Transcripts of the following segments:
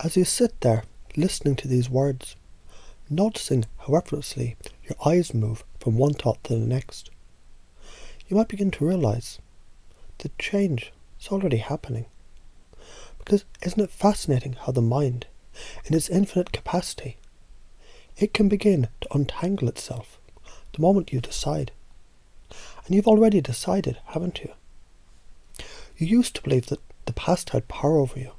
As you sit there, listening to these words, noticing how effortlessly your eyes move from one thought to the next, you might begin to realise that change is already happening. Because isn't it fascinating how the mind, in its infinite capacity, it can begin to untangle itself the moment you decide. And you've already decided, haven't you? You used to believe that the past had power over you,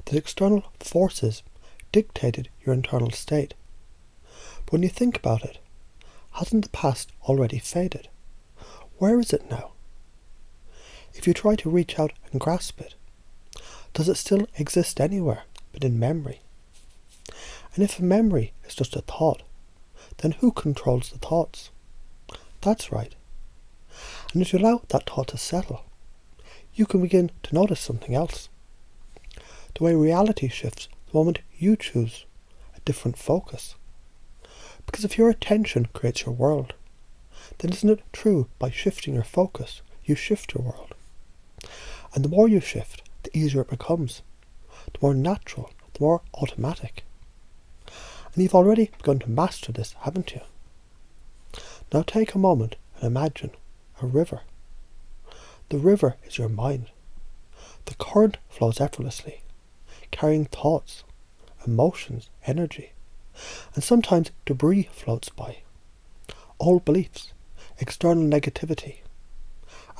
that external forces dictated your internal state. But when you think about it, hasn't the past already faded? Where is it now? If you try to reach out and grasp it, does it still exist anywhere but in memory? And if a memory is just a thought, then who controls the thoughts? That's right. And as you allow that thought to settle, you can begin to notice something else. The way reality shifts the moment you choose a different focus. Because if your attention creates your world, then isn't it true by shifting your focus, you shift your world? And the more you shift, the easier it becomes, the more natural, the more automatic. And you've already begun to master this, haven't you? Now take a moment and imagine a river. The river is your mind. The current flows effortlessly, carrying thoughts, emotions, energy, and sometimes debris floats by. Old beliefs, external negativity,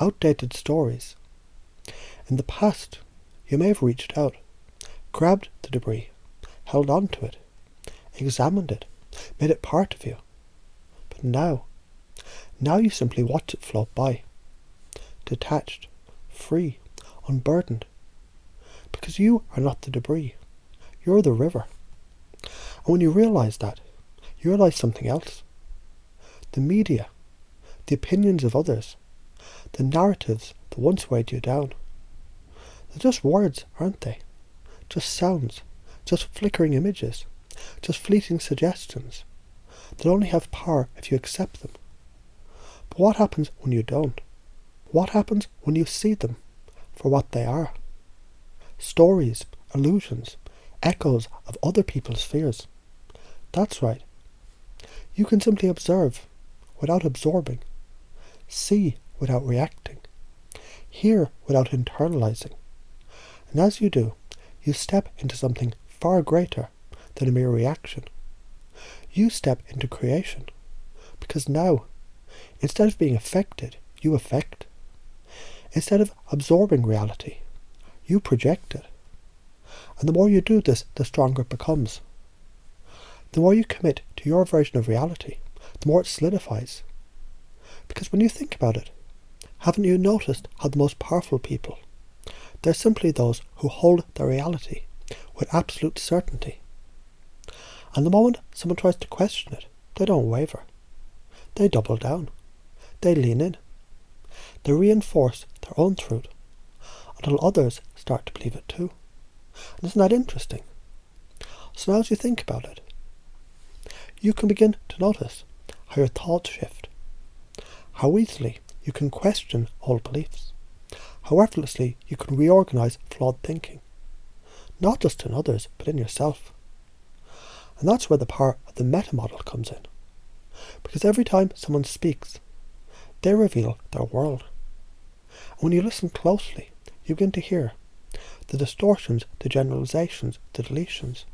outdated stories. In the past, you may have reached out, grabbed the debris, held on to it, examined it, made it part of you. But now you simply watch it float by, detached, free, unburdened. Because you are not the debris, you're the river. And when you realise that, you realise something else. The media, the opinions of others, the narratives that once weighed you down. They're just words, aren't they? Just sounds, just flickering images, just fleeting suggestions that only have power if you accept them. But what happens when you don't? What happens when you see them for what they are? Stories, illusions, echoes of other people's fears. That's right. You can simply observe without absorbing, see without reacting, hear without internalizing. And as you do, you step into something far greater than a mere reaction. You step into creation, because now, instead of being affected, you affect. Instead of absorbing reality, you project it. And the more you do this, the stronger it becomes. The more you commit to your version of reality, the more it solidifies. Because when you think about it, haven't you noticed how the most powerful people, they're simply those who hold their reality with absolute certainty. And the moment someone tries to question it, they don't waver. They double down. They lean in. They reinforce their own truth until others start to believe it too. And isn't that interesting? So now as you think about it, you can begin to notice how your thoughts shift, how easily you can question old beliefs, how effortlessly you can reorganize flawed thinking, not just in others, but in yourself. And that's where the power of the meta model comes in. Because every time someone speaks, they reveal their world. And when you listen closely, you begin to hear the distortions, the generalizations, the deletions.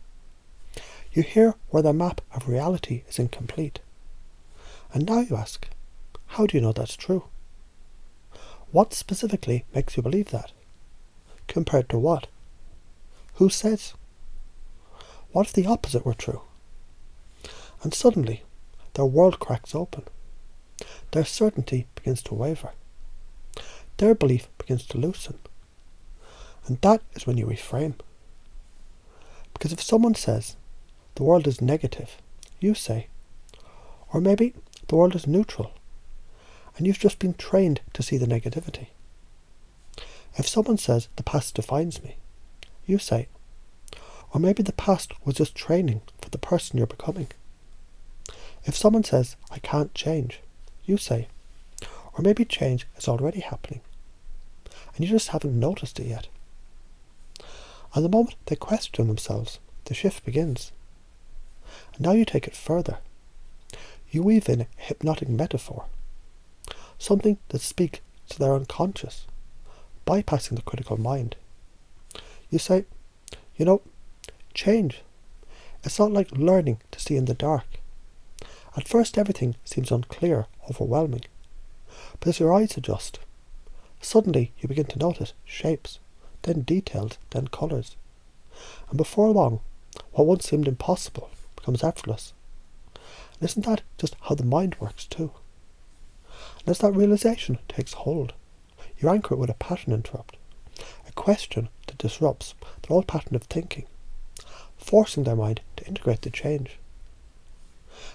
You hear where their map of reality is incomplete. And now you ask, how do you know that's true? What specifically makes you believe that? Compared to what? Who says? What if the opposite were true? And suddenly, their world cracks open. Their certainty begins to waver. Their belief begins to loosen. And that is when you reframe. Because if someone says, the world is negative, you say, or maybe the world is neutral, and you've just been trained to see the negativity. If someone says, the past defines me, you say, or maybe the past was just training for the person you're becoming. If someone says, I can't change, you say, or maybe change is already happening, and you just haven't noticed it yet. And the moment they question themselves, the shift begins. And now you take it further. You weave in a hypnotic metaphor, something that speaks to their unconscious, bypassing the critical mind. You say, change. It's not like learning to see in the dark. At first everything seems unclear, overwhelming. But as your eyes adjust, suddenly you begin to notice shapes, then details, then colours. And before long, what once seemed impossible becomes effortless. And isn't that just how the mind works too? And as that realization takes hold, you anchor it with a pattern interrupt, a question that disrupts their old pattern of thinking, forcing their mind to integrate the change.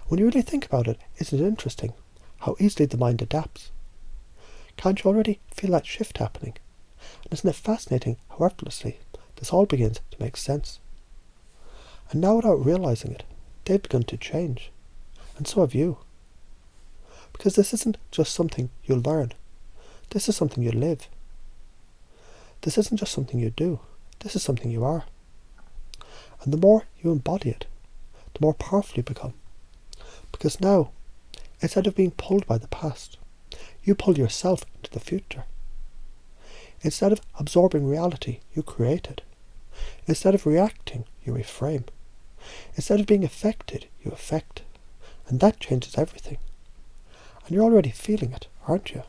When you really think about it, isn't it interesting how easily the mind adapts? Can't you already feel that shift happening? And isn't it fascinating how effortlessly this all begins to make sense? And now, without realizing it, they've begun to change. And so have you. Because this isn't just something you learn. This is something you live. This isn't just something you do. This is something you are. And the more you embody it, the more powerful you become. Because now, instead of being pulled by the past, you pull yourself into the future. Instead of absorbing reality, you create it. Instead of reacting, you reframe. Instead of being affected, you affect. And that changes everything. And you're already feeling it, aren't you?